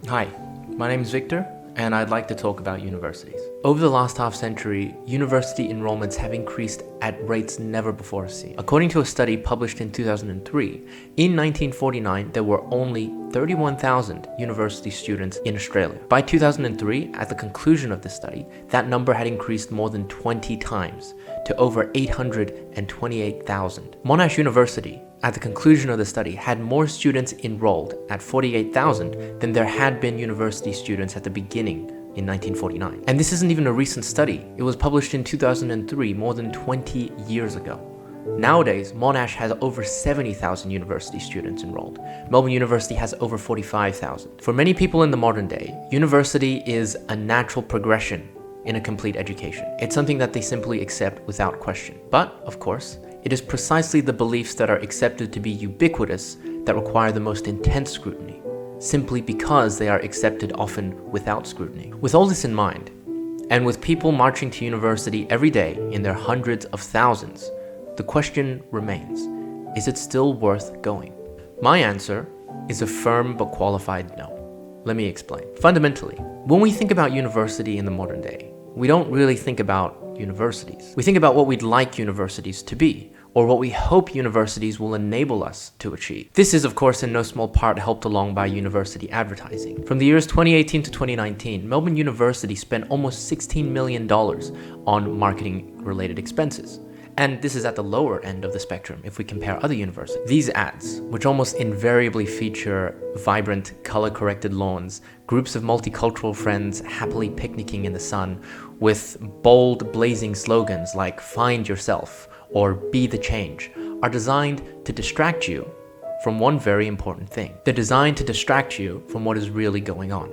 Hi, my name is Victor, and I'd like to talk about universities. Over the last half century, university enrollments have increased at rates never before seen. According to a study published in 2003, in 1949 there were only 31,000 university students in Australia. By 2003, at the conclusion of the study, that number had increased more than 20 times to over 828,000. Monash University, at the conclusion of the study, had more students enrolled at 48,000 than there had been university students at the beginning in 1949. And this isn't even a recent study. It was published in 2003, more than 20 years ago. Nowadays, Monash has over 70,000 university students enrolled. Melbourne University has over 45,000. For many people in the modern day, university is a natural progression in a complete education. It's something that they simply accept without question. But, of course, it is precisely the beliefs that are accepted to be ubiquitous that require the most intense scrutiny, simply because they are accepted often without scrutiny. With all this in mind, and with people marching to university every day in their hundreds of thousands, the question remains, is it still worth going? My answer is a firm but qualified no. Let me explain. Fundamentally, when we think about university in the modern day, we don't really think about universities. We think about what we'd like universities to be, or what we hope universities will enable us to achieve. This is, of course, in no small part helped along by university advertising. From the years 2018 to 2019, Melbourne University spent almost $16 million on marketing-related expenses. And this is at the lower end of the spectrum if we compare other universities. These ads, which almost invariably feature vibrant, color-corrected lawns, groups of multicultural friends happily picnicking in the sun, with bold, blazing slogans like "Find yourself" or "Be the change," are designed to distract you from one very important thing. They're designed to distract you from what is really going on.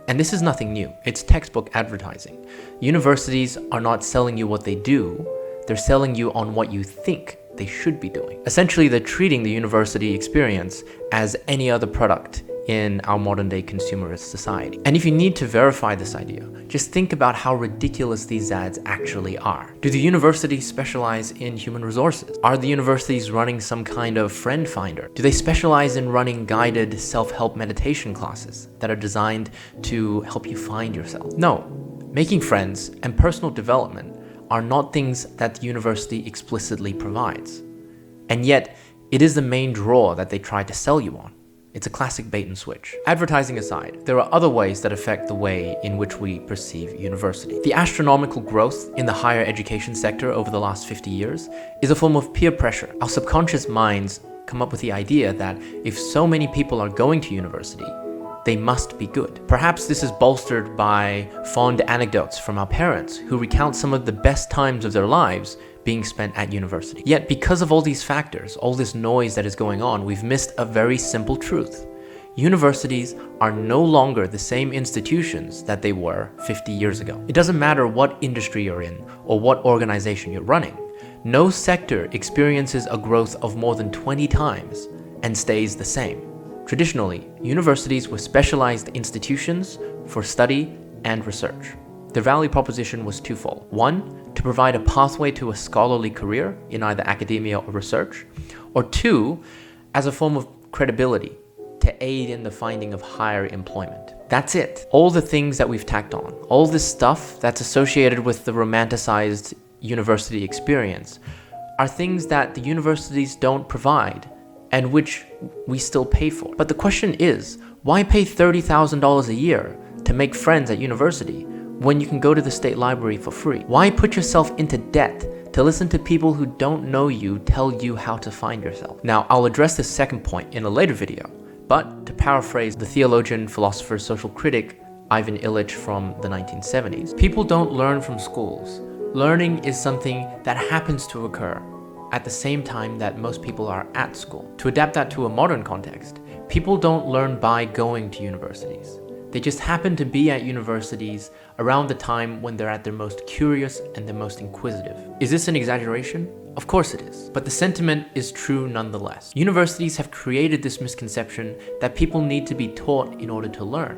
And this is nothing new. It's textbook advertising. Universities are not selling you what they do, they're selling you on what you think they should be doing. Essentially, they're treating the university experience as any other product in our modern day consumerist society. And if you need to verify this idea, just think about how ridiculous these ads actually are. Do the universities specialize in human resources? Are the universities running some kind of friend finder? Do they specialize in running guided self-help meditation classes that are designed to help you find yourself? No. Making friends and personal development are not things that the university explicitly provides. And yet, it is the main draw that they try to sell you on. It's a classic bait and switch. Advertising aside, there are other ways that affect the way in which we perceive university. The astronomical growth in the higher education sector over the last 50 years is a form of peer pressure. Our subconscious minds come up with the idea that if so many people are going to university, they must be good. Perhaps this is bolstered by fond anecdotes from our parents who recount some of the best times of their lives being spent at university. Yet because of all these factors, all this noise that is going on, we've missed a very simple truth. Universities are no longer the same institutions that they were 50 years ago. It doesn't matter what industry you're in or what organization you're running. No sector experiences a growth of more than 20 times and stays the same. Traditionally, universities were specialized institutions for study and research. Their value proposition was twofold. One, to provide a pathway to a scholarly career in either academia or research, or two, as a form of credibility to aid in the finding of higher employment. That's it. All the things that we've tacked on, all this stuff that's associated with the romanticized university experience, are things that the universities don't provide and which we still pay for. But the question is, why pay $30,000 a year to make friends at university when you can go to the state library for free? Why put yourself into debt to listen to people who don't know you tell you how to find yourself? Now, I'll address this second point in a later video, but to paraphrase the theologian, philosopher, social critic Ivan Illich from the 1970s, people don't learn from schools. Learning is something that happens to occur at the same time that most people are at school. To adapt that to a modern context, people don't learn by going to universities. They just happen to be at universities around the time when they're at their most curious and their most inquisitive. Is this an exaggeration? Of course it is, but the sentiment is true nonetheless. Universities have created this misconception that people need to be taught in order to learn,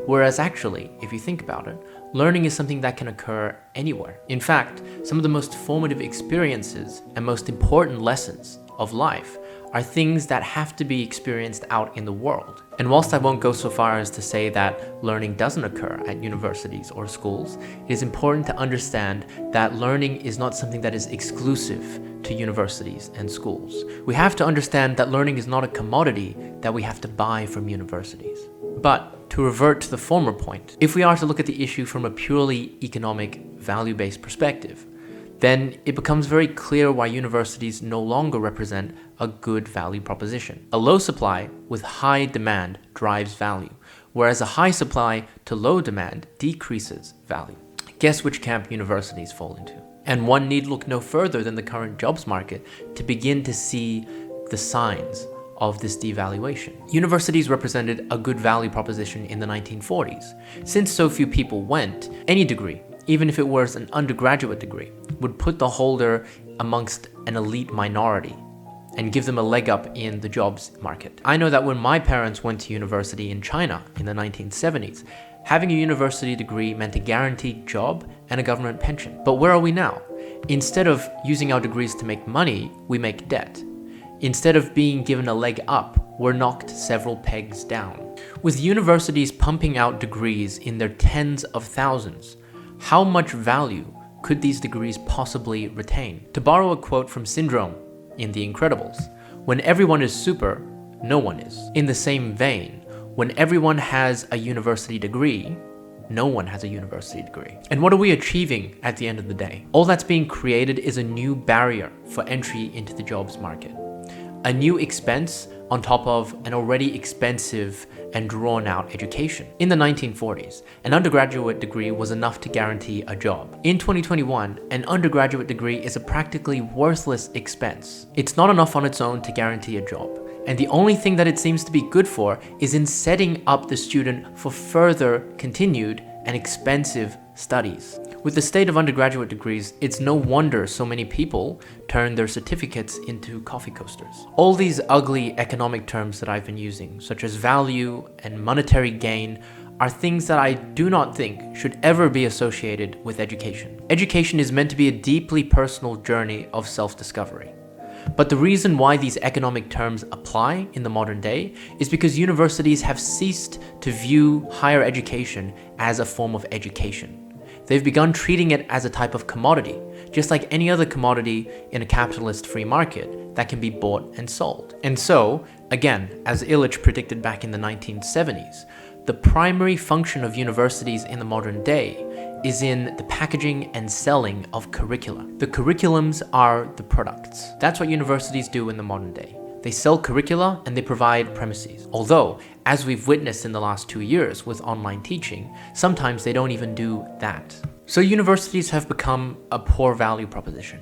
whereas actually, if you think about it, learning is something that can occur anywhere. In fact, some of the most formative experiences and most important lessons of life are things that have to be experienced out in the world. And whilst I won't go so far as to say that learning doesn't occur at universities or schools, it is important to understand that learning is not something that is exclusive to universities and schools. We have to understand that learning is not a commodity that we have to buy from universities. But to revert to the former point, if we are to look at the issue from a purely economic, value-based perspective, then it becomes very clear why universities no longer represent a good value proposition. A low supply with high demand drives value, whereas a high supply to low demand decreases value. Guess which camp universities fall into? And one need look no further than the current jobs market to begin to see the signs of this devaluation. Universities represented a good value proposition in the 1940s. Since so few people went, any degree, even if it was an undergraduate degree, would put the holder amongst an elite minority and give them a leg up in the jobs market. I know that when my parents went to university in China in the 1970s, having a university degree meant a guaranteed job and a government pension. But where are we now? Instead of using our degrees to make money, we make debt. Instead of being given a leg up, we're knocked several pegs down. With universities pumping out degrees in their tens of thousands, how much value could these degrees possibly retain? To borrow a quote from Syndrome in The Incredibles, when everyone is super, no one is. In the same vein, when everyone has a university degree, no one has a university degree. And what are we achieving at the end of the day? All that's being created is a new barrier for entry into the jobs market. A new expense on top of an already expensive and drawn-out education. In the 1940s, an undergraduate degree was enough to guarantee a job. In 2021, an undergraduate degree is a practically worthless expense. It's not enough on its own to guarantee a job. And the only thing that it seems to be good for is in setting up the student for further continued and expensive studies. With the state of undergraduate degrees, it's no wonder so many people turn their certificates into coffee coasters. All these ugly economic terms that I've been using, such as value and monetary gain, are things that I do not think should ever be associated with education. Education is meant to be a deeply personal journey of self-discovery. But the reason why these economic terms apply in the modern day is because universities have ceased to view higher education as a form of education. They've begun treating it as a type of commodity, just like any other commodity in a capitalist free market that can be bought and sold. And so, again, as Illich predicted back in the 1970s, the primary function of universities in the modern day is in the packaging and selling of curricula. The curriculums are the products. That's what universities do in the modern day. They sell curricula and they provide premises. Although, as we've witnessed in the last 2 years with online teaching, sometimes they don't even do that. So universities have become a poor value proposition.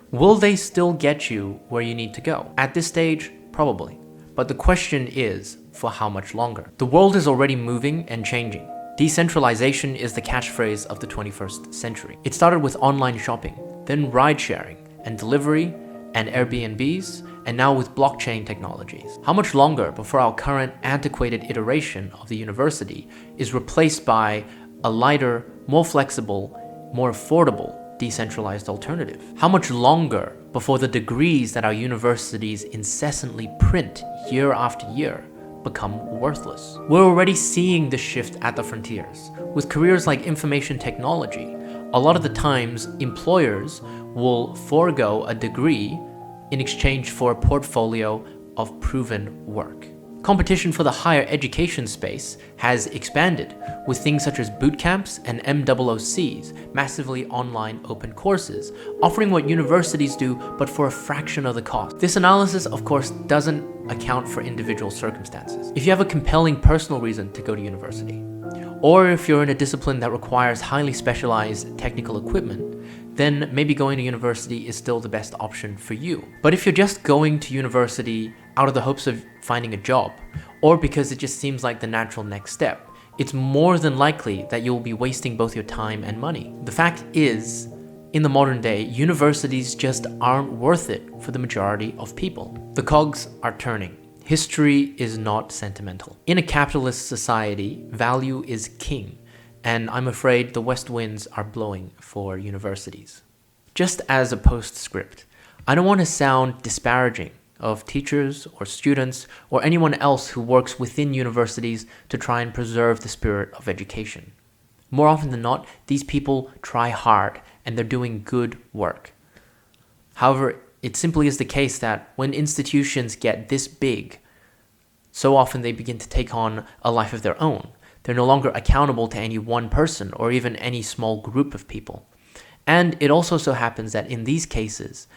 Will they still get you where you need to go? At this stage, probably. But the question is, for how much longer? The world is already moving and changing. Decentralization is the catchphrase of the 21st century. It started with online shopping, then ride-sharing and delivery and Airbnbs, and now with blockchain technologies. How much longer before our current antiquated iteration of the university is replaced by a lighter, more flexible, more affordable, decentralized alternative? How much longer before the degrees that our universities incessantly print year after year become worthless? We're already seeing this shift at the frontiers. With careers like information technology, a lot of the times employers will forego a degree in exchange for a portfolio of proven work. Competition for the higher education space has expanded with things such as boot camps and MOOCs, massively online open courses, offering what universities do but for a fraction of the cost. This analysis, of course, doesn't account for individual circumstances. If you have a compelling personal reason to go to university, or if you're in a discipline that requires highly specialized technical equipment, then maybe going to university is still the best option for you. But if you're just going to university out of the hopes of finding a job, or because it just seems like the natural next step, it's more than likely that you'll be wasting both your time and money. The fact is, in the modern day, universities just aren't worth it for the majority of people. The cogs are turning. History is not sentimental. In a capitalist society, value is king, and I'm afraid the west winds are blowing for universities. Just as a postscript, I don't want to sound disparaging of teachers or students or anyone else who works within universities to try and preserve the spirit of education. More often than not, these people try hard and they're doing good work. However, it simply is the case that when institutions get this big, so often they begin to take on a life of their own. They're no longer accountable to any one person or even any small group of people. And it also so happens that in these cases,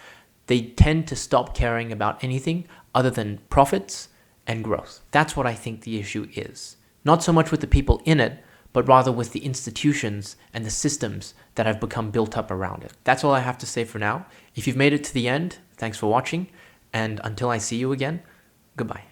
they tend to stop caring about anything other than profits and growth. That's what I think the issue is. Not so much with the people in it, but rather with the institutions and the systems that have become built up around it. That's all I have to say for now. If you've made it to the end, thanks for watching, and until I see you again, goodbye.